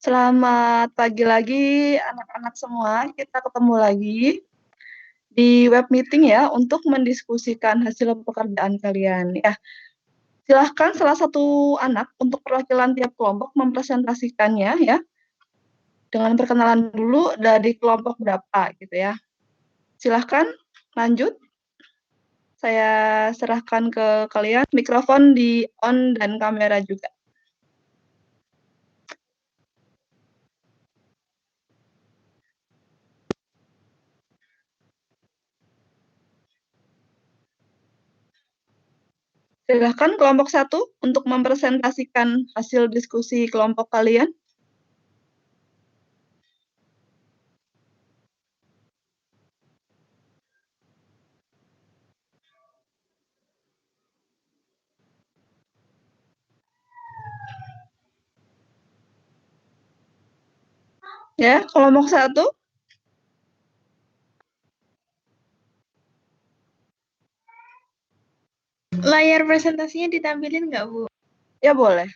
Selamat pagi lagi anak-anak semua, kita ketemu lagi di web meeting ya untuk mendiskusikan hasil pekerjaan kalian ya. Silahkan salah satu anak untuk perwakilan tiap kelompok mempresentasikannya ya, dengan perkenalan dulu dari kelompok berapa gitu ya. Silahkan lanjut, saya serahkan ke kalian, mikrofon di on dan kamera juga. Silahkan kelompok 1 untuk mempresentasikan hasil diskusi kelompok kalian. Ya, kelompok 1. Layar presentasinya ditampilin nggak, Bu? Ya, boleh.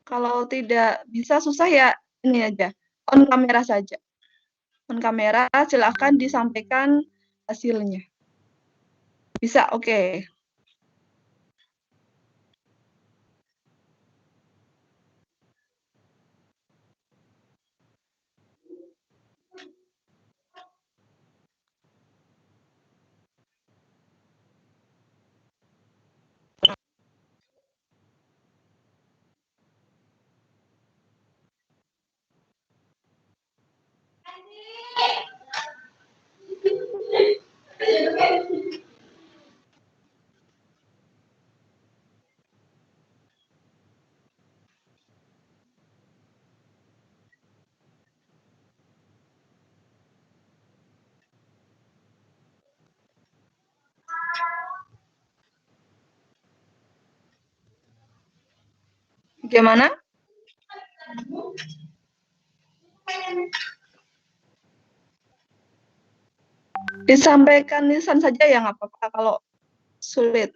Kalau tidak bisa susah ya ini aja, on kamera saja. On kamera silakan disampaikan hasilnya. Bisa, oke. Gimana? Disampaikan lisan saja ya, nggak apa-apa kalau sulit.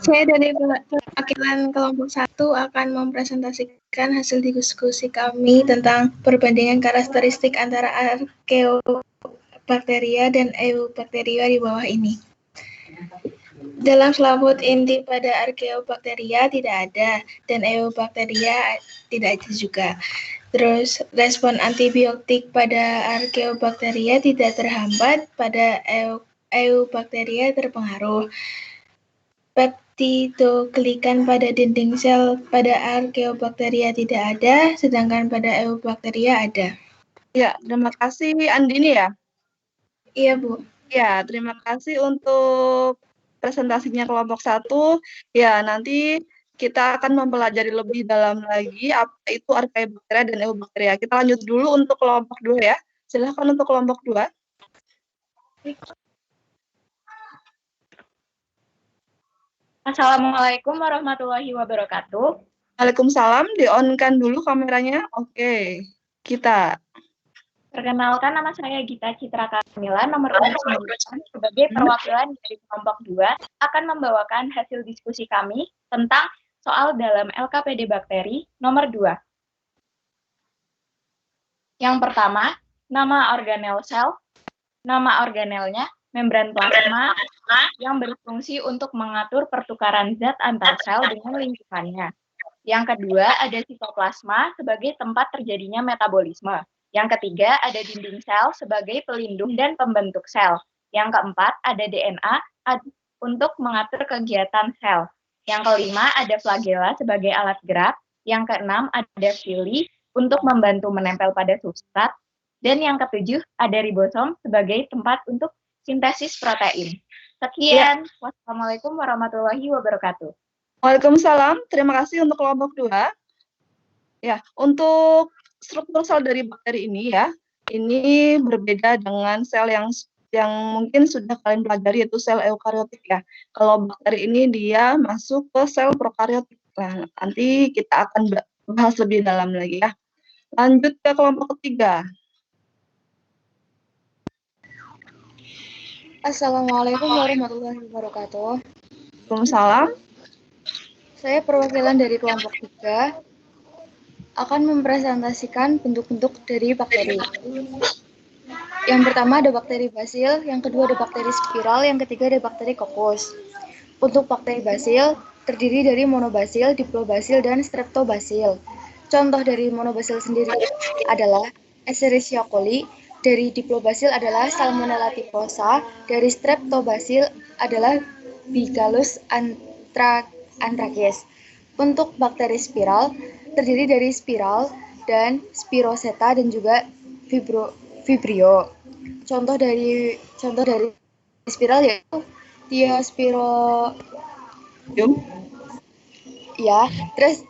Saya dari perwakilan kelompok 1 akan mempresentasikan hasil diskusi kami tentang perbandingan karakteristik antara archaeobacteria dan eubacteria di bawah ini. Dalam selaput inti pada archaeobacteria tidak ada, dan eubacteria tidak ada juga. Terus respon antibiotik pada archaeobacteria tidak terhambat, pada eubacteria terpengaruh. Peptidoglikan pada dinding sel pada archaeobacteria tidak ada, sedangkan pada eubacteria ada. Ya, terima kasih Andini ya. Iya, Bu. Ya, terima kasih untuk presentasinya kelompok 1. Ya, nanti kita akan mempelajari lebih dalam lagi apa itu archaeobacteria dan eubacteria. Kita lanjut dulu untuk kelompok 2 ya. Silahkan untuk kelompok 2. Assalamualaikum warahmatullahi wabarakatuh. Waalaikumsalam, di-on-kan dulu kameranya. Oke, kita. Perkenalkan, nama saya Gita Citra Kamila, nomor urut 9, sebagai perwakilan dari kelompok 2, akan membawakan hasil diskusi kami tentang soal dalam LKPD bakteri nomor 2. Yang pertama, nama organel sel, nama organelnya, membran plasma, yang berfungsi untuk mengatur pertukaran zat antar sel dengan lingkungannya. Yang kedua, ada sitoplasma sebagai tempat terjadinya metabolisme. Yang ketiga, ada dinding sel sebagai pelindung dan pembentuk sel. Yang keempat, ada DNA untuk mengatur kegiatan sel. Yang kelima, ada flagella sebagai alat gerak. Yang keenam, ada villi untuk membantu menempel pada substrat. Dan yang ketujuh, ada ribosom sebagai tempat untuk sintesis protein. Sekian. Wassalamualaikum warahmatullahi wabarakatuh. Waalaikumsalam, terima kasih untuk kelompok 2. Ya, untuk struktur sel dari bakteri ini ya, ini berbeda dengan sel yang mungkin sudah kalian pelajari, yaitu sel eukariotik ya. Kalau bakteri ini dia masuk ke sel prokariotik. Nah, nanti kita akan bahas lebih dalam lagi ya. Lanjut ke kelompok ketiga. Assalamualaikum warahmatullahi wabarakatuh. Waalaikumsalam. Saya perwakilan dari kelompok 3 akan mempresentasikan bentuk-bentuk dari bakteri. Yang pertama ada bakteri basil, yang kedua ada bakteri spiral, yang ketiga ada bakteri kokus. Untuk bakteri basil terdiri dari monobasil, diplobasil, dan streptobasil. Contoh dari monobasil sendiri adalah Escherichia coli, dari diplobasil adalah Salmonella typhosa, dari streptobasil adalah Bigallus anthracis. Untuk bakteri spiral terdiri dari spiral dan spiroseta dan juga vibrio. Contoh dari spiral yaitu Diospiro ya, terus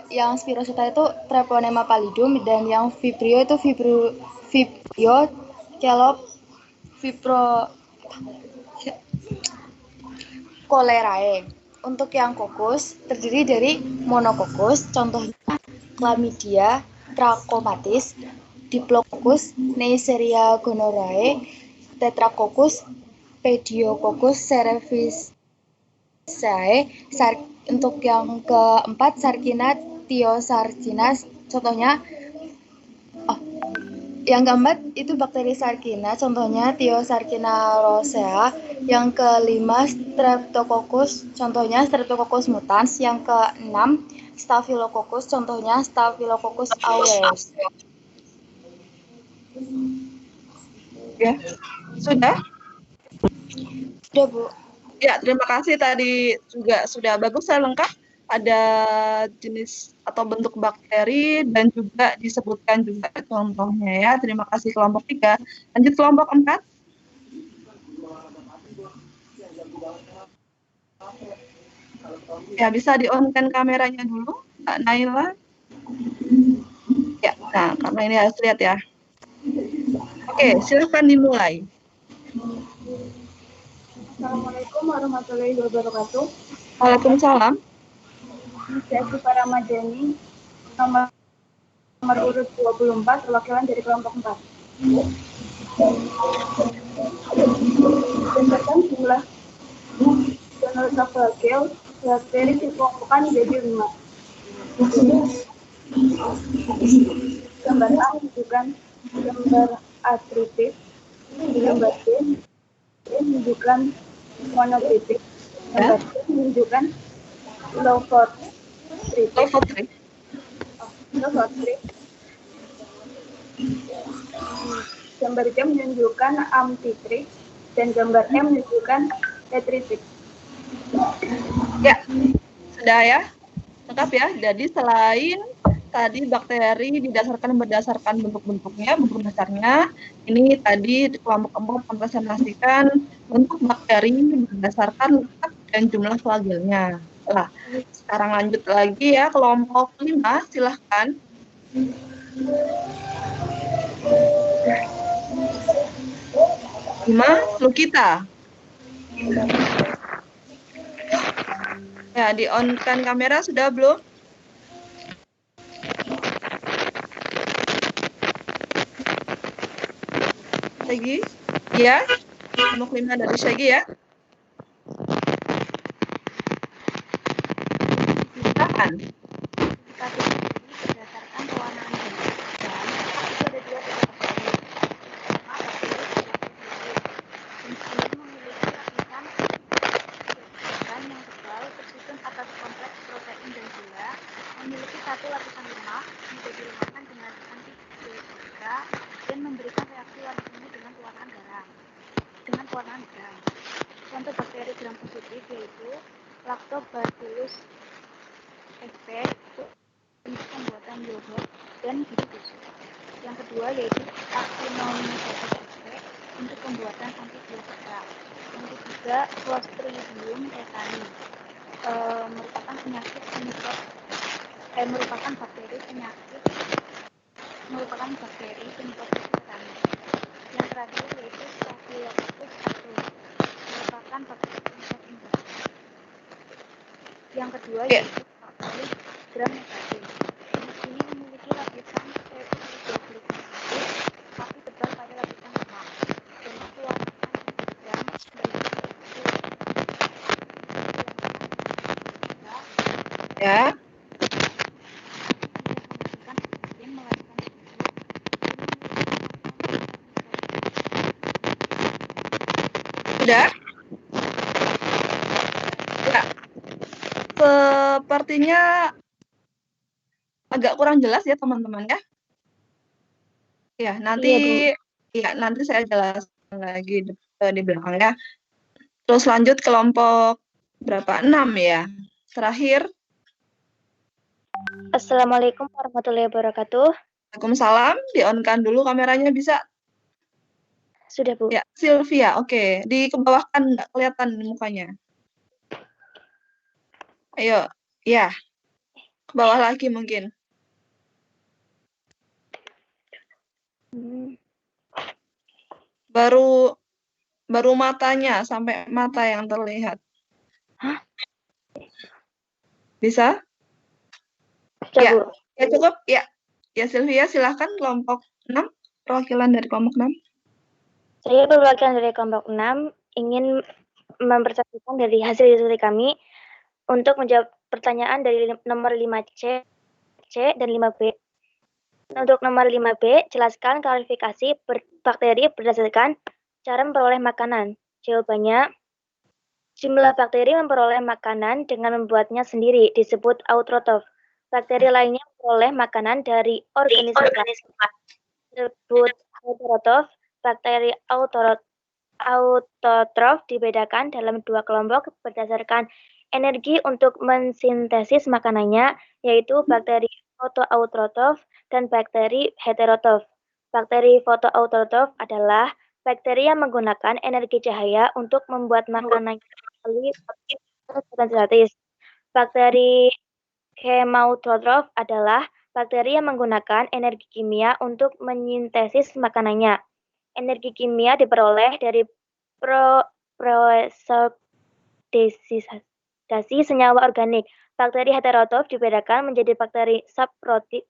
yang spiroseta itu Treponema pallidum dan yang vibrio itu vibrio kelop vibro cholerae. Untuk yang kokus terdiri dari monokokus, contohnya Chlamydia trachomatis, Diplococcus, Neisseria gonorrhoeae, Tetracoccus, Pediococcus cerevisiae. Untuk yang keempat Sarcina thiosarcina, contohnya yang keempat itu bakteri Sarcina, contohnya Thiosarcina rosea. Yang kelima Streptococcus, contohnya Streptococcus mutans. Yang keenam Staphylococcus, contohnya Staphylococcus aureus. Ya, sudah? Sudah, Bu. Ya, terima kasih tadi juga sudah bagus saya lengkap. Ada jenis atau bentuk bakteri dan juga disebutkan juga contohnya ya. Terima kasih kelompok 3. Lanjut kelompok 4. Ya, bisa di-on-kan kameranya dulu, Kak Naila. Ya, nah karena ini harus lihat ya. Oke, silahkan dimulai. Assalamualaikum warahmatullahi wabarakatuh. Waalaikumsalam. Saya Siva Ramadhani, nomor urut 24, perwakilan dari kelompok 4. Berdasarkan jumlah genus bakteri dikelompokkan menjadi 5. Gambar A menunjukkan gambar atritik, gambar B menunjukkan monotritik, gambar C menunjukkan leukotritik. Gambar G menunjukkan amfitrik dan gambar E menunjukkan tetritik. Ya, sudah ya, lengkap ya. Jadi selain tadi bakteri berdasarkan bentuk-bentuknya, bentuk dasarnya, ini tadi kelompok 4 mempresentasikan bentuk bakteri berdasarkan letak dan jumlah flagellnya. Nah, sekarang lanjut lagi ya, kelompok 5, silahkan. Lukita. Ya, di-on-kan kamera sudah belum? Lagi? Ya? Kelompok 5 dari Syagi ya? Silakan. Berdasarkan pewarnaan bentuk dan itu ada 2 tipe bakteri. Bakteri memiliki lapisan yang tebal tersusun atas kompleks protein dan gula, memiliki satu lapisan lemak, mudah dilemahkan dengan antibiotika, dan memberikan reaksi warna kuning dengan pewarnaan garam. Contoh bakteri gram positif yaitu Lactobacillus sp untuk pembuatan yogurt dan biskut. Yang kedua yaitu Actinomycetes sp untuk pembuatan antibiotika. Yang ketiga Clostridium tetani merupakan bakteri penyebab tetani. Yang terakhir yaitu Staphylococcus aureus merupakan bakteri penyebab infeksi. Yang kedua yaitu bakteri gram negatif. Sudah? Ya. Sepertinya agak kurang jelas ya teman-teman ya. Ya, nanti nanti saya jelaskan lagi di belakangnya. Terus lanjut kelompok berapa? 6 ya. Terakhir. Assalamualaikum warahmatullahi wabarakatuh. Waalaikumsalam. Di-on-kan dulu kameranya bisa. Sudah, Bu. Ya, Sylvia. Oke. Dikebawahkan, nggak kelihatan mukanya. Ayo. Ya. Ke bawah lagi mungkin. Baru matanya, sampai mata yang terlihat. Hah? Bisa? Sudah, Ya. Bu. Ya cukup. Ya. Ya Sylvia, silahkan kelompok 6. Perwakilan dari kelompok 6. Saya perwakilan dari kelompok 6 ingin mempresentasikan dari hasil diskusi kami untuk menjawab pertanyaan dari nomor 5C, C, dan 5B. Untuk nomor 5B, jelaskan klarifikasi bakteri berdasarkan cara memperoleh makanan. Jawabannya, jumlah bakteri memperoleh makanan dengan membuatnya sendiri, disebut autotrof. Bakteri lainnya memperoleh makanan dari organisme disebut heterotrof. Bakteri autotrof dibedakan dalam 2 kelompok berdasarkan energi untuk mensintesis makanannya, yaitu bakteri fotoautotrof dan bakteri heterotrof. Bakteri fotoautotrof adalah bakteri yang menggunakan energi cahaya untuk membuat makanan melalui fotosintesis. Bakteri chemautotrof adalah bakteri yang menggunakan energi kimia untuk menyintesis makanannya. Energi kimia diperoleh dari prosesodesisasi senyawa organik. Bakteri heterotrof dibedakan menjadi bakteri saprofit,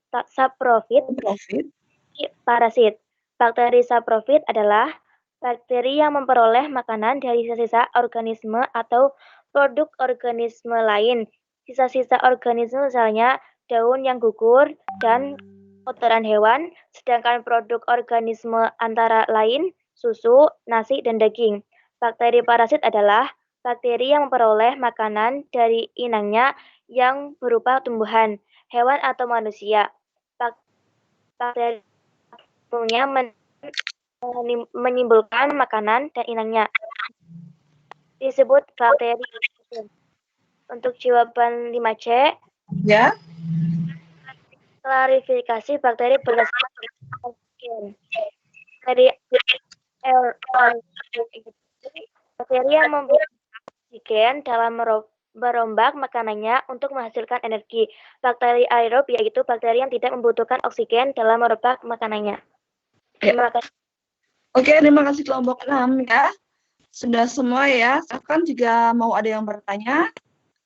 parasit. Bakteri saprofit adalah bakteri yang memperoleh makanan dari sisa-sisa organisme atau produk organisme lain. Sisa-sisa organisme misalnya daun yang gugur dan kotoran hewan, sedangkan produk organisme antara lain susu, nasi, dan daging. Bakteri parasit adalah bakteri yang memperoleh makanan dari inangnya yang berupa tumbuhan, hewan, atau manusia. Bakteri umumnya menyimpulkan makanan dan inangnya. Disebut bakteri. Untuk jawaban 5C, Ya. klarifikasi bakteri berdasarkan oksigen. Dari bakteri yang membutuhkan oksigen dalam merombak makanannya untuk menghasilkan energi. Bakteri aerob yaitu bakteri yang tidak membutuhkan oksigen dalam merombak makanannya. Terima kasih. Oke, terima kasih kelompok 6 ya. Sudah semua ya. Silakan jika mau ada yang bertanya,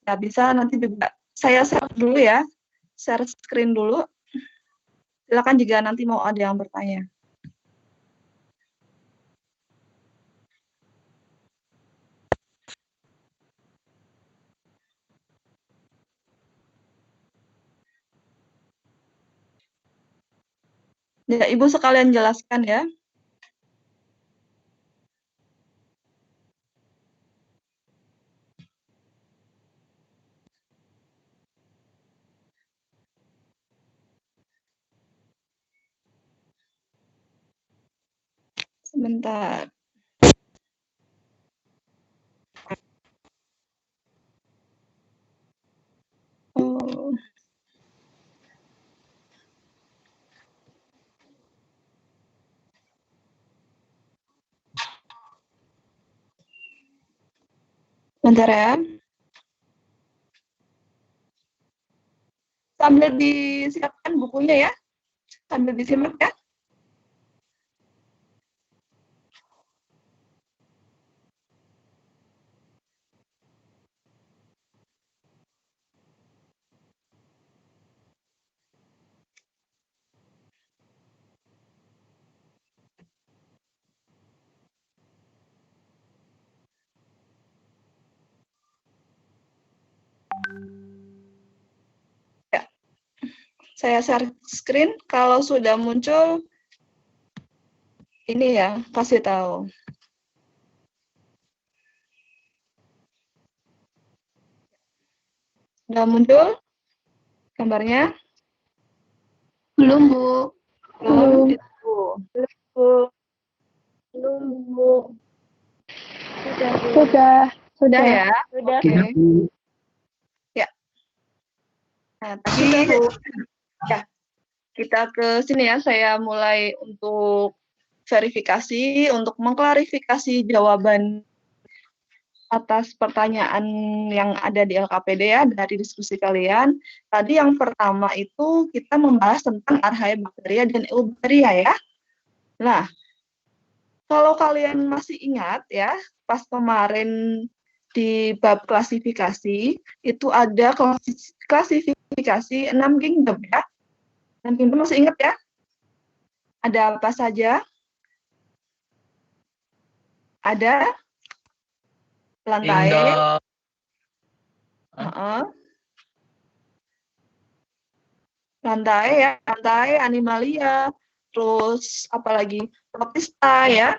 ya bisa nanti juga saya share dulu ya. Share screen dulu. Silakan jika nanti mau ada yang bertanya. Ya, Ibu sekalian jelaskan ya. Sebentar. Oh. Bentar ya. Sambil disiapkan bukunya ya. Sambil disimak ya. Ya. Saya share screen. Kalau sudah muncul, ini ya, kasih tahu. Sudah muncul gambarnya? Belum, Bu. Belum. Itu. Belum, Bu. Sudah ya? Sudah. Oke. Ya. Nah, tadi ya, kita ke sini ya. Saya mulai untuk verifikasi, untuk mengklarifikasi jawaban atas pertanyaan yang ada di LKPD ya, dari diskusi kalian. Tadi yang pertama itu kita membahas tentang Archaebacteria dan Eubacteria ya. Nah, kalau kalian masih ingat ya, pas kemarin di bab klasifikasi, itu ada klasifikasi 6 kingdom ya. 6 kingdom masih ingat ya? Ada apa saja? Ada lantai, lantai, animalia, terus apalagi protista ya,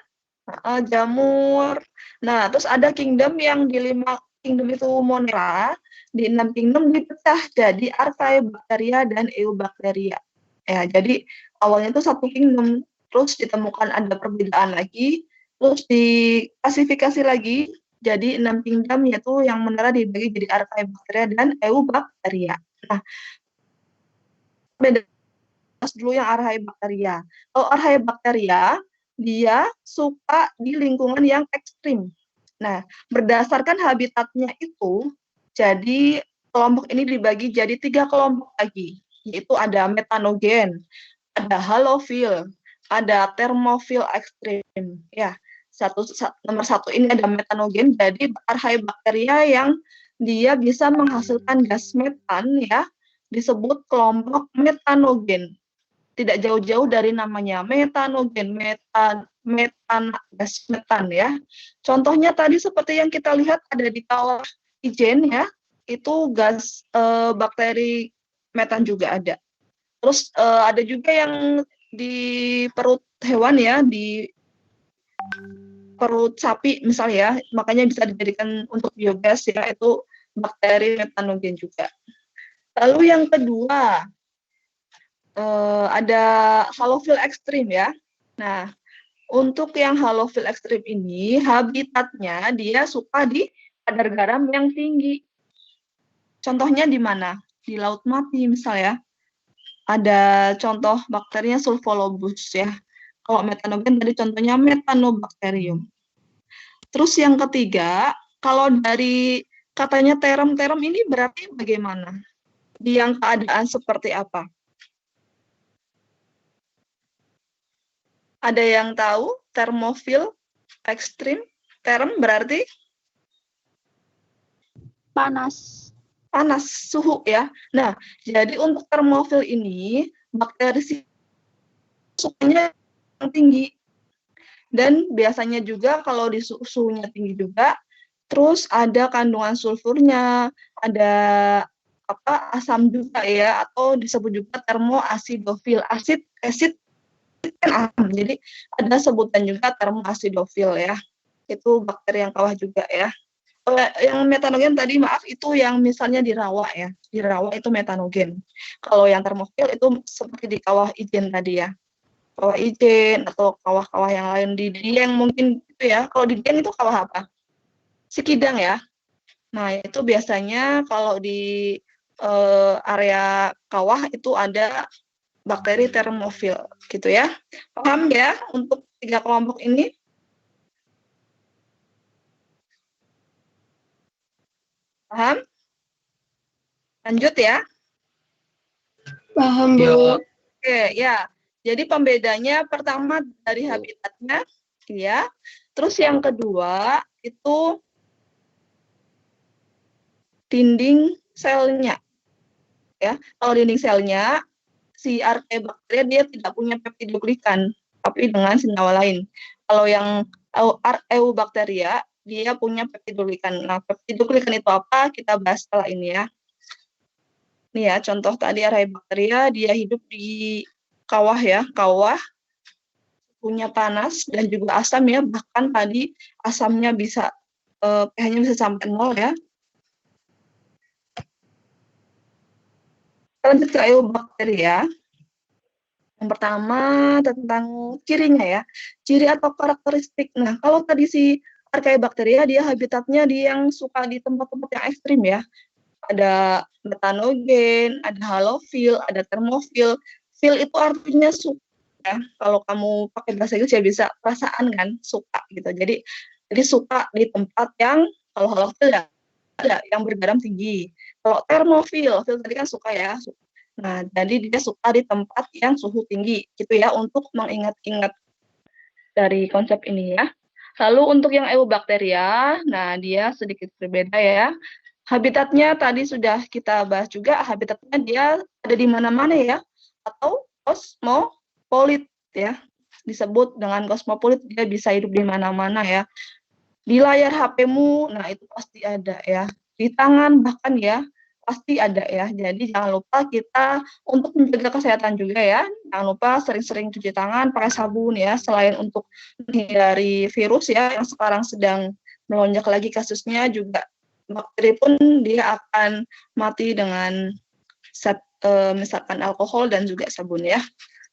jamur. Nah, terus ada kingdom yang di 5 kingdom itu monera, di 6 kingdom dipecah jadi Archaebacteria dan Eubacteria. Ya, jadi awalnya itu satu kingdom, terus ditemukan ada perbedaan lagi, terus diklasifikasi lagi jadi 6 kingdom, yaitu yang monera dibagi jadi Archaebacteria dan Eubacteria. Nah, beda dulu yang Archaebacteria. Kalau Archaebacteria, dia suka di lingkungan yang ekstrim. Nah, berdasarkan habitatnya itu, jadi kelompok ini dibagi jadi 3 kelompok lagi, yaitu ada metanogen, ada halofil, ada termofil ekstrim. Ya, nomor satu ini ada metanogen, jadi Archaebacteria yang dia bisa menghasilkan gas metan ya, disebut kelompok metanogen. Tidak jauh-jauh dari namanya, metanogen, metan, gas metan ya. Contohnya tadi seperti yang kita lihat ada di kawah ijen ya, itu gas bakteri metan juga ada. Terus ada juga yang di perut hewan ya, di perut sapi misalnya ya, makanya bisa dijadikan untuk biogas ya, itu bakteri metanogen juga. Lalu yang kedua, ada halofil ekstrim ya. Nah, untuk yang halofil ekstrim ini, habitatnya dia suka di kadar garam yang tinggi. Contohnya di mana? Di Laut Mati misalnya. Ada contoh bakterinya Sulfolobus ya. Kalau metanogen tadi contohnya Methanobacterium. Terus yang ketiga, kalau dari katanya term ini berarti bagaimana? Di yang keadaan seperti apa? Ada yang tahu termofil ekstrim? Term berarti? Panas. Panas, suhu ya. Nah, jadi untuk termofil ini, bakteri suhunya yang tinggi. Dan biasanya juga kalau di suhunya tinggi juga, terus ada kandungan sulfurnya, ada asam juga ya, atau disebut juga termoasidofil. Asid kan asam, jadi ada sebutan juga termoasidofil ya. Itu bakteri yang kawah juga ya. Yang metanogen tadi maaf itu yang misalnya di rawa ya, di rawa itu metanogen. Kalau yang termofil itu seperti di kawah ijen tadi ya, kawah ijen atau kawah-kawah yang lain di Dieng mungkin itu ya. Kalau di Dieng itu kawah apa? Sikidang ya. Nah itu biasanya kalau di area kawah itu ada bakteri termofil gitu ya. Paham ya untuk 3 kelompok ini? Paham? Lanjut ya. Paham, Bu. Oke, ya. Jadi pembedanya pertama dari habitatnya, ya. Terus yang kedua itu dinding selnya. Ya, kalau dinding selnya si Archaebacteria dia tidak punya peptidoglikan, tapi dengan senyawa lain. Kalau yang Eubacteria dia punya peptidoglikan. Nah, peptidoglikan itu apa? Kita bahas setelah ini ya. Nih ya, contoh tadi Archaebacteria dia hidup di kawah ya, kawah punya panas dan juga asam ya, bahkan tadi asamnya bisa pH-nya bisa sampai 0 ya. Kita lanjut ke eubakteri ya. Yang pertama tentang cirinya ya, ciri atau karakteristik. Nah, kalau tadi si Archaebacteria dia habitatnya dia yang suka di tempat-tempat yang ekstrim ya. Ada metanogen, ada halofil, ada termofil. Fil itu artinya suka ya. Kalau kamu pakai bahasa Inggris ya bisa perasaan kan, suka gitu. Jadi suka di tempat yang kalau halofil ya ada yang bergaram tinggi. Kalau termofil, fil tadi kan suka ya. Nah, jadi dia suka di tempat yang suhu tinggi gitu ya untuk mengingat-ingat dari konsep ini ya. Lalu untuk yang Eubacteria, nah dia sedikit berbeda ya. Habitatnya tadi sudah kita bahas juga, habitatnya dia ada di mana-mana ya, atau kosmopolit ya. Disebut dengan kosmopolit, dia bisa hidup di mana-mana ya. Di layar HP-mu, nah itu pasti ada ya. Di tangan bahkan ya, pasti ada ya. Jadi jangan lupa kita untuk menjaga kesehatan juga ya. Jangan lupa sering-sering cuci tangan pakai sabun ya. Selain untuk menghindari virus ya yang sekarang sedang melonjak lagi kasusnya, juga bakteri pun dia akan mati dengan misalkan alkohol dan juga sabun ya.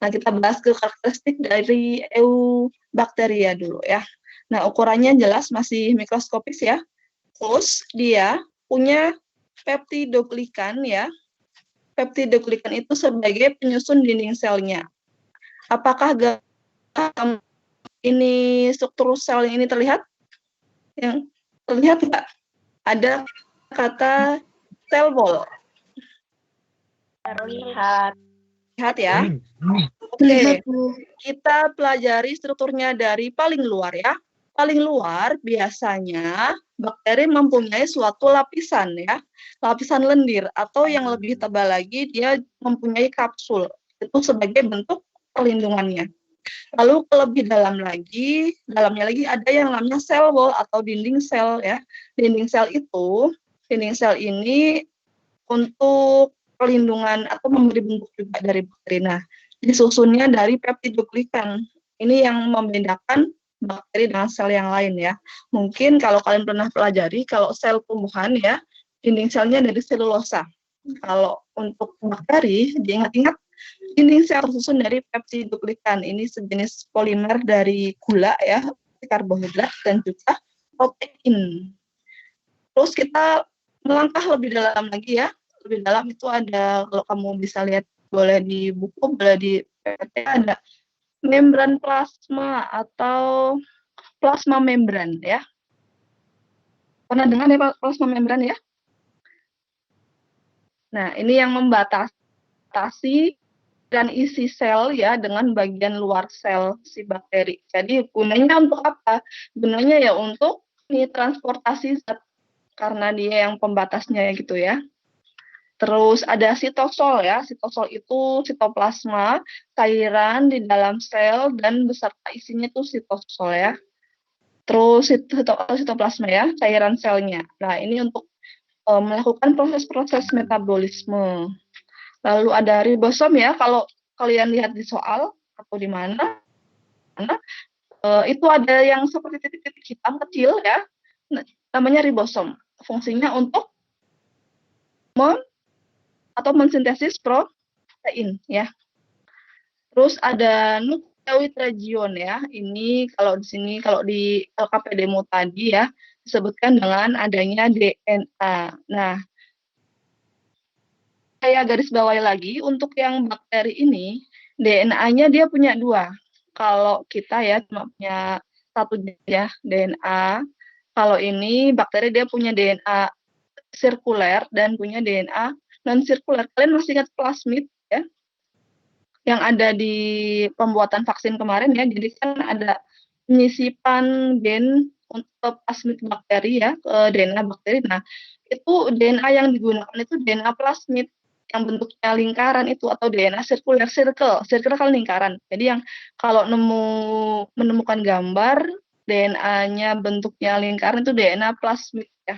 Nah, kita bahas ke karakteristik dari Eubacteria dulu ya. Nah, ukurannya jelas masih mikroskopis ya. Terus dia punya peptidoglikan ya. Peptidoglikan itu sebagai penyusun dinding selnya. Apakah ini struktur sel ini terlihat? Yang terlihat nggak? Ada kata cell wall. Terlihat. Lihat ya. Oke, kita pelajari strukturnya dari paling luar ya. Paling luar biasanya bakteri mempunyai suatu lapisan ya, lapisan lendir atau yang lebih tebal lagi dia mempunyai kapsul. Itu sebagai bentuk perlindungannya. Lalu ke lebih dalamnya lagi ada yang namanya cell wall atau dinding sel ya. Dinding sel ini untuk perlindungan atau memberi bentuk juga dari bakteri. Nah, disusunnya dari peptidoglikan. Ini yang membedakan bakteri dengan sel yang lain ya. Mungkin kalau kalian pernah pelajari, kalau sel tumbuhan ya, dinding selnya dari selulosa. Kalau untuk bakteri, diingat-ingat, dinding sel tersusun dari peptidoglikan. Ini sejenis polimer dari gula ya, karbohidrat dan juga protein. Terus kita melangkah lebih dalam lagi ya. Lebih dalam itu ada, kalau kamu bisa lihat, boleh di buku, boleh di PPT, ada membran plasma atau plasma membran ya. Pernah dengar ya plasma membran ya? Nah, ini yang membatasi dan isi sel ya dengan bagian luar sel si bakteri. Jadi gunanya untuk apa? Gunanya ya untuk transportasi zat karena dia yang pembatasnya gitu ya. Terus ada sitosol ya. Sitosol itu sitoplasma, cairan di dalam sel dan beserta isinya itu sitosol ya. Terus sitoplasma ya, cairan selnya. Nah, ini untuk melakukan proses-proses metabolisme. Lalu ada ribosom ya, kalau kalian lihat di soal atau di mana itu ada yang seperti titik-titik hitam kecil ya, namanya ribosom. Fungsinya untuk atau mensintesis protein ya. Terus ada nukleoid region ya. Ini kalau di sini kalau di LKPDmu tadi ya disebutkan dengan adanya DNA. Nah, saya garis bawahi lagi untuk yang bakteri ini DNA-nya dia punya dua. Kalau kita ya cuma punya satu ya DNA. Kalau ini bakteri dia punya DNA sirkuler dan punya DNA non-sirkuler. Kalian masih ingat plasmid ya? Yang ada di pembuatan vaksin kemarin ya. Jadi kan ada penyisipan gen untuk plasmid bakteri ya, ke DNA bakteri. Nah, itu DNA yang digunakan itu DNA plasmid yang bentuknya lingkaran itu atau DNA sirkuler circle kan lingkaran. Jadi yang kalau menemukan gambar DNA-nya bentuknya lingkaran itu DNA plasmid ya.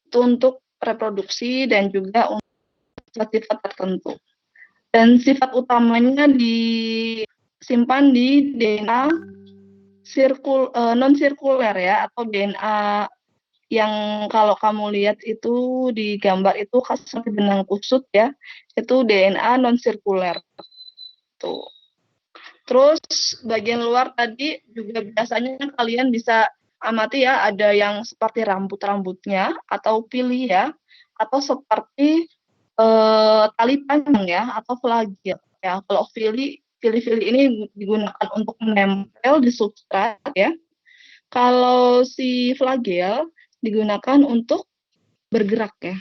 Itu untuk reproduksi dan juga untuk sifat tertentu. Dan sifat utamanya disimpan di DNA non-sirkuler ya, atau DNA yang kalau kamu lihat itu di gambar itu seperti benang kusut ya, itu DNA non-sirkuler. Tuh. Terus bagian luar tadi juga biasanya kalian bisa amati ya, ada yang seperti rambut-rambutnya atau pili ya, atau seperti tali panjang ya, atau flagel ya. Kalau pili-pili ini digunakan untuk menempel di substrat ya. Kalau si flagel digunakan untuk bergerak ya,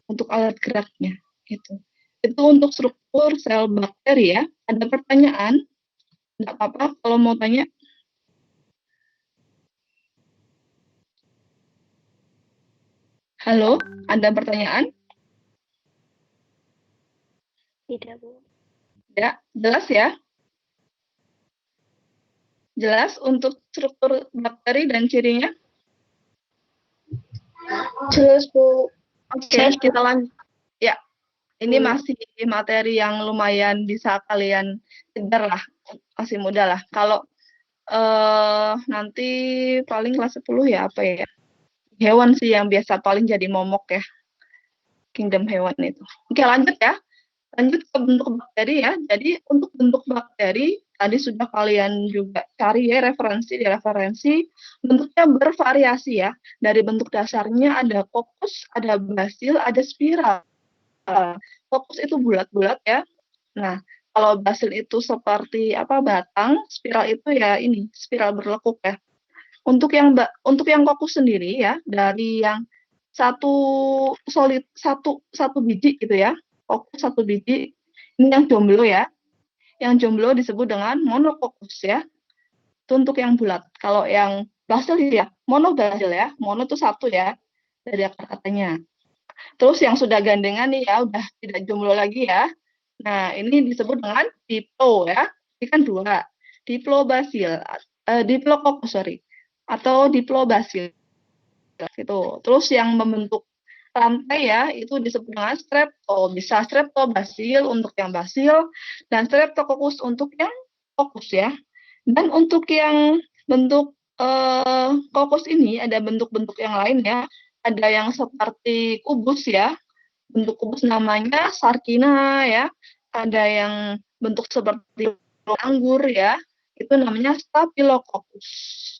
untuk alat geraknya gitu. Itu untuk struktur sel bakteri ya. Ada pertanyaan? Nggak apa-apa kalau mau tanya. Halo, ada pertanyaan? Tidak, Bu. Ya, jelas ya? Jelas untuk struktur bakteri dan cirinya? Jelas, Bu. Oke, kita lanjut. Ya, ini masih materi yang lumayan bisa kalian kejar lah, masih mudah lah. Kalau nanti paling kelas 10 ya apa ya? Hewan sih yang biasa paling jadi momok ya. Kingdom hewan itu. Oke, lanjut ya. Lanjut ke bentuk bakteri ya. Jadi untuk bentuk bakteri tadi sudah kalian juga cari ya referensi. Bentuknya bervariasi ya. Dari bentuk dasarnya ada kokus, ada basil, ada spiral. Kokus itu bulat-bulat ya. Nah, kalau basil itu seperti apa batang, spiral itu ya ini spiral berlekuk ya. Untuk yang kokus sendiri ya, dari yang satu biji gitu ya, kokus satu biji, ini yang jomblo ya. Yang jomblo disebut dengan monokokus ya. Itu untuk yang bulat. Kalau yang basil ya, monobasil ya. Mono itu satu ya dari akar-katanya. Terus yang sudah gandengan nih ya, udah tidak jomblo lagi ya. Nah, ini disebut dengan diplo ya. Ini kan dua. Diplococcus, sorry. Atau diplobasil. Gitu. Terus yang membentuk rantai ya, itu disebut dengan bisa streptobasil untuk yang basil, dan streptococcus untuk yang kokus ya. Dan untuk yang bentuk kokus ini ada bentuk-bentuk yang lain ya. Ada yang seperti kubus ya, bentuk kubus namanya sarkina ya. Ada yang bentuk seperti anggur ya, itu namanya staphylococcus.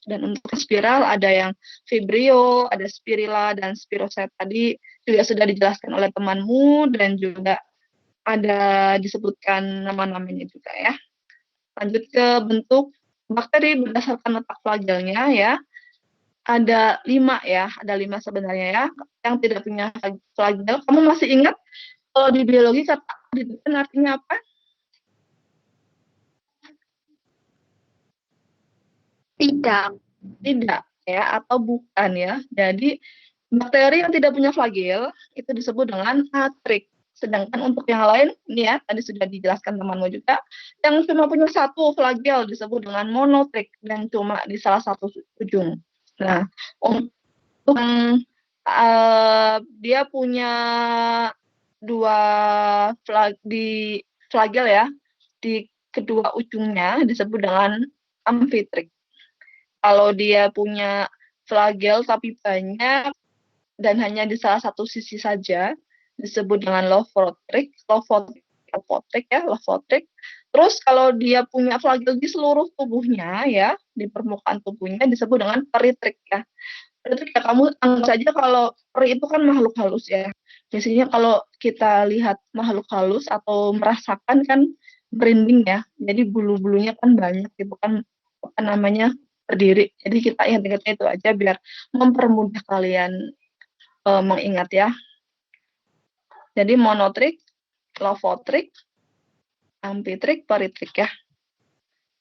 Dan untuk spiral ada yang vibrio, ada spirilla, dan spiroset tadi juga sudah dijelaskan oleh temanmu dan juga ada disebutkan nama-namanya juga ya. Lanjut ke bentuk bakteri berdasarkan letak flagelnya ya. Ada 5 ya, ada 5 sebenarnya ya, yang tidak punya flagel. Kamu masih ingat kalau di biologi kata adenovirus artinya apa? Tidak ya, atau bukan ya. Jadi bakteri yang tidak punya flagel itu disebut dengan atrik. Sedangkan untuk yang lain, ini ya, tadi sudah dijelaskan temanmu juga, yang cuma punya satu flagel disebut dengan monotrik dan cuma di salah satu ujung. Nah, untuk dia punya dua flagel ya, di kedua ujungnya disebut dengan amfitrik. Kalau dia punya flagel tapi banyak dan hanya di salah satu sisi saja, disebut dengan lophotic ya, lophotic. Terus kalau dia punya flagel di seluruh tubuhnya ya, di permukaan tubuhnya disebut dengan peritrik ya. Peritrik ya, kamu anggap saja kalau peri itu kan makhluk halus ya. Biasanya kalau kita lihat makhluk halus atau merasakan kan merinding ya. Jadi bulu-bulunya kan banyak gitu kan, apa namanya, berdiri. Jadi kita ingat-ingatnya itu aja biar mempermudah kalian mengingat ya. Jadi monotrik, lophotic, amfitrik, peritrik ya.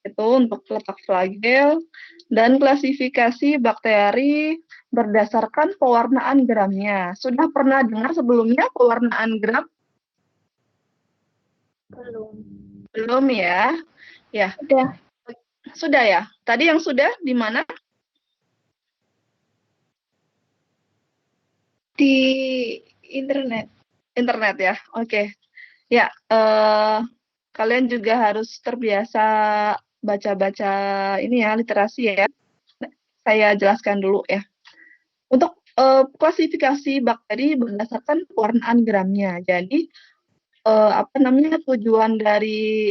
Itu untuk letak flagel dan klasifikasi bakteri berdasarkan pewarnaan gramnya. Sudah pernah dengar sebelumnya pewarnaan gram? Belum ya? Ya. Sudah ya? Tadi yang sudah di mana? Di internet. Internet ya, oke. Ya, kalian juga harus terbiasa baca-baca ini ya, literasi ya. Saya jelaskan dulu ya. Untuk klasifikasi bakteri berdasarkan pewarnaan gramnya. Jadi tujuan dari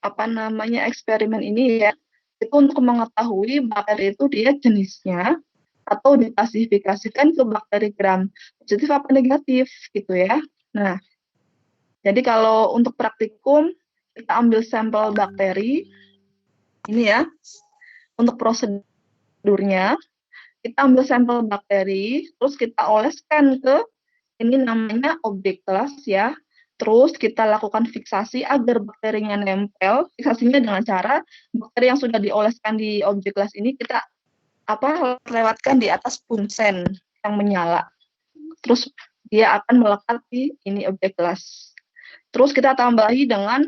eksperimen ini ya, itu untuk mengetahui bakteri itu dia jenisnya atau diklasifikasikan ke bakteri gram positif apa negatif gitu ya. Nah, jadi kalau untuk praktikum kita ambil sampel bakteri ini ya. Untuk prosedurnya kita ambil sampel bakteri, terus kita oleskan ke ini namanya objek kelas ya. Terus kita lakukan fiksasi agar bakterinya nempel. Fiksasinya dengan cara bakteri yang sudah dioleskan di objek kelas ini kita lewatkan di atas punsen yang menyala. Terus dia akan melekat di ini objek kelas. Terus kita tambahi dengan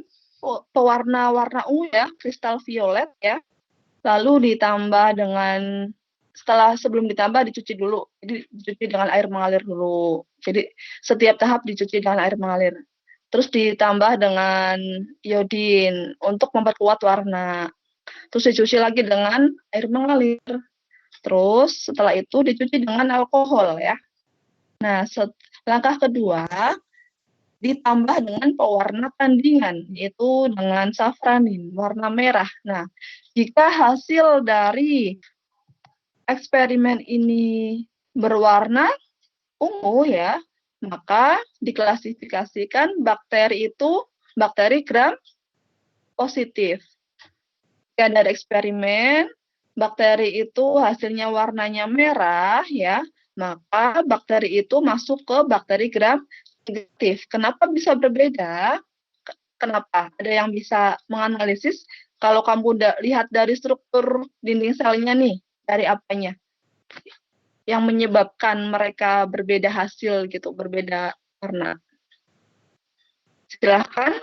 pewarna-warna ungu ya, kristal violet ya. Lalu ditambah dengan sebelum ditambah dicuci dulu. Jadi dicuci dengan air mengalir dulu. Jadi setiap tahap dicuci dengan air mengalir. Terus ditambah dengan iodin untuk memperkuat warna. Terus dicuci lagi dengan air mengalir. Terus setelah itu dicuci dengan alkohol ya. Nah, langkah kedua ditambah dengan pewarna tandingan, yaitu dengan safranin, warna merah. Nah, jika hasil dari eksperimen ini berwarna ungu ya, maka diklasifikasikan bakteri itu bakteri gram positif. Jika dari eksperimen bakteri itu hasilnya warnanya merah ya, maka bakteri itu masuk ke bakteri gram negatif. Kenapa bisa berbeda? Kenapa? Ada yang bisa menganalisis kalau kamu lihat dari struktur dinding selnya nih, dari apanya? Yang menyebabkan mereka berbeda hasil gitu, berbeda warna. Silahkan.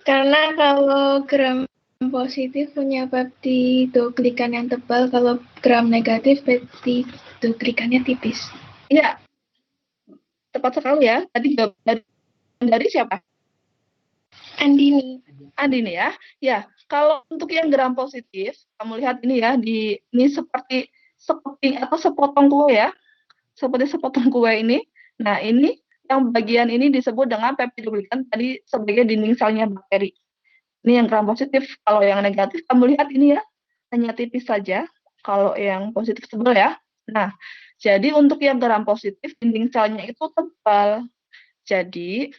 Karena kalau gram positif punya peptidoglikan yang tebal, kalau gram negatif peptidoglikannya tipis. Iya, tepat sekali ya. Tadi dari siapa? Andini. Andini ya. Ya, kalau untuk yang gram positif, kamu lihat ini ya, ini seperti sekeping atau sepotong kue ya. Seperti sepotong kue ini. Nah, ini yang bagian ini disebut dengan peptidoglikan tadi sebagai dinding selnya bakteri. Ini yang gram positif. Kalau yang negatif, kamu lihat ini ya, hanya tipis saja. Kalau yang positif tebal ya. Nah, jadi untuk yang gram positif, dinding selnya itu tebal. Jadi,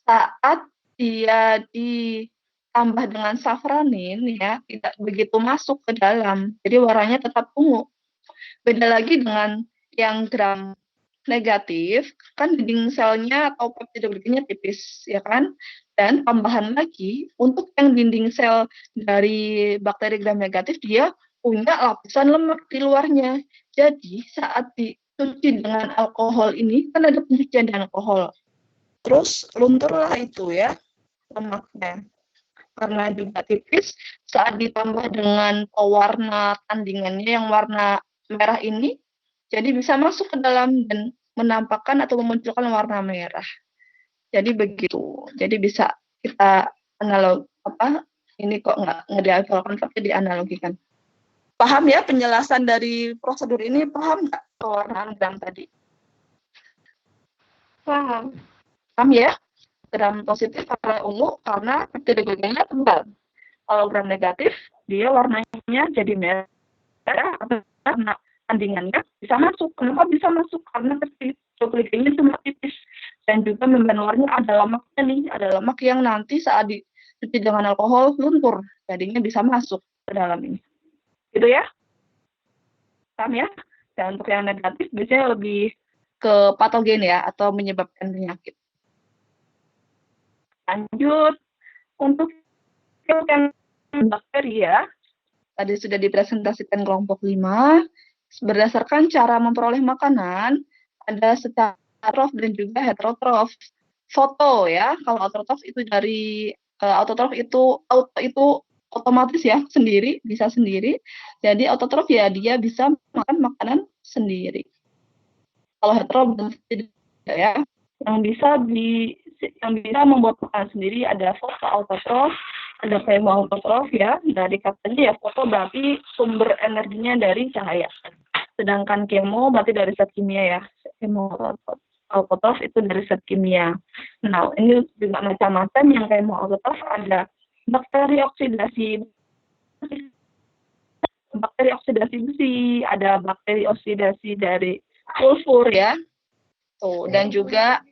saat dia ditambah dengan safranin, ya, tidak begitu masuk ke dalam. Jadi, warnanya tetap ungu. Beda lagi dengan yang gram negatif, kan dinding selnya atau peptidoglikannya tipis, ya kan? Dan tambahan lagi, untuk yang dinding sel dari bakteri gram negatif, dia punya lapisan lemak di luarnya. Jadi, saat dicuci dengan alkohol ini, kan ada pencucian dengan alkohol. Terus, lunturlah itu ya, lemaknya. Karena juga tipis, saat ditambah dengan pewarna tandingannya yang warna merah ini, jadi bisa masuk ke dalam dan menampakkan atau memunculkan warna merah. Jadi begitu. Jadi bisa kita ini kok nggak dihafalkan tapi dianalogikan. Paham ya penjelasan dari prosedur ini? Paham nggak pewarnaan gram tadi? Paham. Paham ya? Gram positif warna ungu karena peptidoglikannya tebal. Kalau gram negatif, dia warnanya jadi merah karena tandingannya bisa masuk. Kenapa bisa masuk? Karena peptidoglikannya cuma tipis. Dan juga membran luarnya ada lemaknya nih. Ada lemak yang nanti saat dicuci dengan alkohol luntur. Jadinya bisa masuk ke dalam ini. Gitu ya? Paham ya? Dan untuk yang negatif biasanya lebih ke patogen ya, atau menyebabkan penyakit. Lanjut, untuk yang bakteri ya, tadi sudah dipresentasikan kelompok 5, berdasarkan cara memperoleh makanan, ada secara autotrof dan juga heterotrof. Foto ya, kalau autotrof itu dari autotrof itu otomatis ya, bisa sendiri. Jadi autotrof ya dia bisa makan makanan sendiri. Kalau heterotrof tidak ya, yang bisa membuat makanan sendiri ada fotoautotrof, ada kemoautotrof ya. Dari katanya ya foto berarti sumber energinya dari cahaya. Sedangkan kemo berarti dari zat kimia ya. Kemoautotrof itu dari zat kimia. Nah, ini juga macam-macam. Yang kemoautotrof ada bakteri oksidasi besi, ada bakteri oksidasi dari sulfur ya. Tuh, dan juga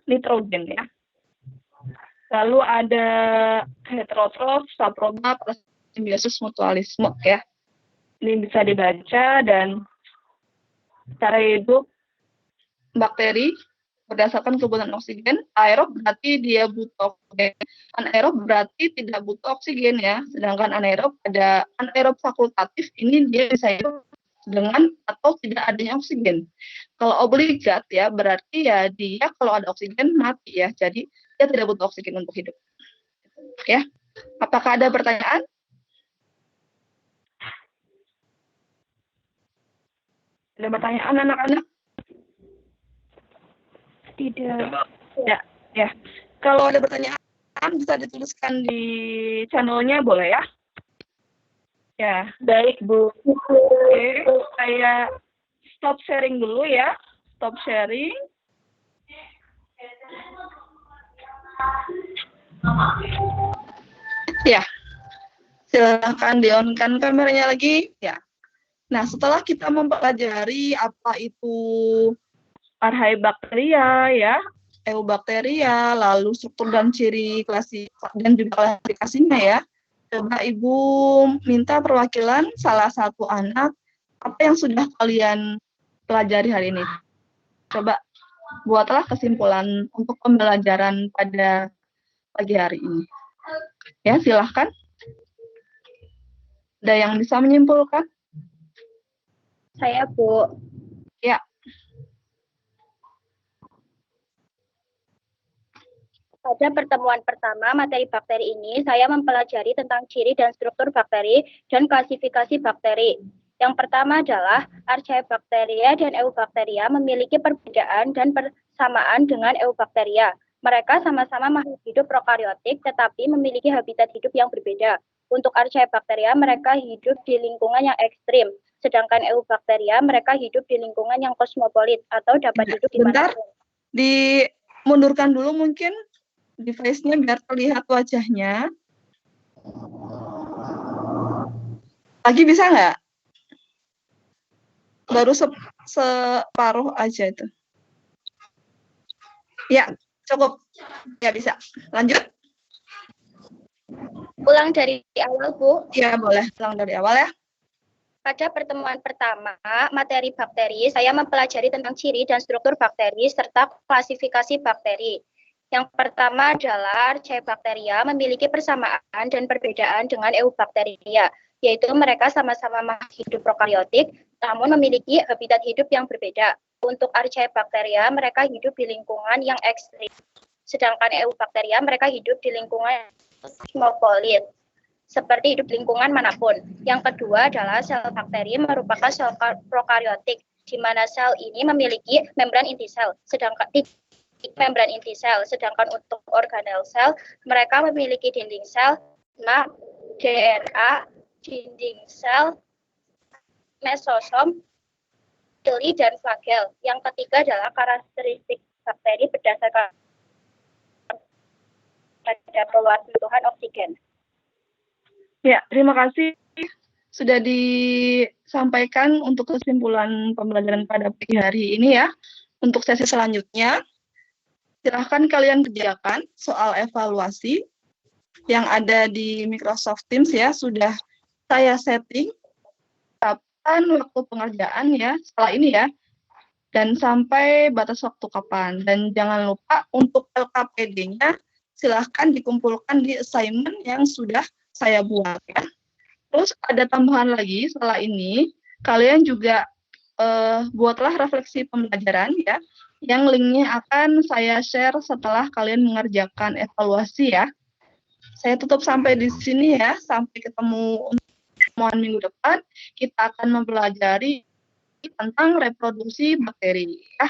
nitrogen ya. Lalu ada heterotrof, saproba, simbiosis mutualisme ya. Ini bisa dibaca. Dan cara hidup bakteri berdasarkan kebutuhan oksigen. Aerob berarti dia butuh oksigen, anaerob berarti tidak butuh oksigen ya. Sedangkan anaerob ada anaerob fakultatif, ini dia bisa hidup dengan atau tidak adanya oksigen. Kalau obligat ya berarti ya dia kalau ada oksigen mati ya. Jadi dia tidak butuh oksigen untuk hidup. Ya. Apakah ada pertanyaan? Ada pertanyaan anak-anak? Tidak. Ya. Kalau ada pertanyaan bisa dituliskan di channelnya boleh ya? Ya, baik Bu. Oke, saya stop sharing dulu ya. Stop sharing. Ya, silakan di-on-kan kameranya lagi. Ya. Nah, setelah kita mempelajari apa itu Archaebacteria ya, Eubacteria, lalu struktur dan ciri klasik dan juga klasifikasinya ya. Coba Ibu minta perwakilan salah satu anak apa yang sudah kalian pelajari hari ini. Coba buatlah kesimpulan untuk pembelajaran pada pagi hari ini. Ya, silahkan. Ada yang bisa menyimpulkan? Saya, Bu. Ya. Pada pertemuan pertama materi bakteri ini, saya mempelajari tentang ciri dan struktur bakteri dan klasifikasi bakteri. Yang pertama adalah Archaebacteria dan Eubacteria memiliki perbedaan dan persamaan dengan Eubacteria. Mereka sama-sama makhluk hidup prokariotik, tetapi memiliki habitat hidup yang berbeda. Untuk Archaebacteria, mereka hidup di lingkungan yang ekstrim. Sedangkan Eubacteria, mereka hidup di lingkungan yang kosmopolit atau dapat hidup di manapun. Dimundurkan dulu mungkin device-nya biar terlihat wajahnya. Lagi bisa nggak? Baru separuh aja itu. Ya, cukup. Ya, bisa. Lanjut. Ulang dari awal, Bu. Ya, boleh. Ulang dari awal ya. Pada pertemuan pertama, materi bakteri, saya mempelajari tentang ciri dan struktur bakteri serta klasifikasi bakteri. Yang pertama adalah Archaebacteria memiliki persamaan dan perbedaan dengan Eubacteria, yaitu mereka sama-sama makhluk hidup prokariotik, namun memiliki habitat hidup yang berbeda. Untuk Archaebacteria, mereka hidup di lingkungan yang ekstrim. Sedangkan Eubacteria, mereka hidup di lingkungan kosmopolit, seperti hidup di lingkungan manapun. Yang kedua adalah sel bakteri merupakan sel prokariotik, di mana sel ini memiliki membran inti sel, sedangkan membran inti sel, sedangkan untuk organel sel, mereka memiliki dinding sel, DNA, dinding sel, mesosom, sili, dan flagel. Yang ketiga adalah karakteristik bakteri berdasarkan pada kebutuhan oksigen. Ya, terima kasih sudah disampaikan untuk kesimpulan pembelajaran pada pagi hari ini ya. Untuk sesi selanjutnya, silahkan kalian kerjakan soal evaluasi yang ada di Microsoft Teams ya, sudah saya setting kapan waktu pengerjaan ya, setelah ini ya, dan sampai batas waktu kapan. Dan jangan lupa untuk LKPD-nya silahkan dikumpulkan di assignment yang sudah saya buat ya. Terus ada tambahan lagi setelah ini, kalian juga buatlah refleksi pembelajaran ya, yang linknya akan saya share setelah kalian mengerjakan evaluasi ya. Saya tutup sampai di sini ya, sampai ketemu pertemuan minggu depan, kita akan mempelajari tentang reproduksi bakteri ya.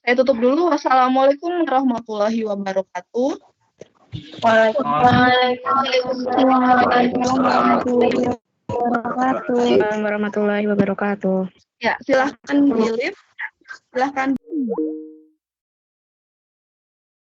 Saya tutup dulu. Wassalamualaikum warahmatullahi wabarakatuh. Waalaikumsalam warahmatullahi wabarakatuh. Waalaikumsalam warahmatullahi wabarakatuh. Ya, silahkan di lift. Silahkan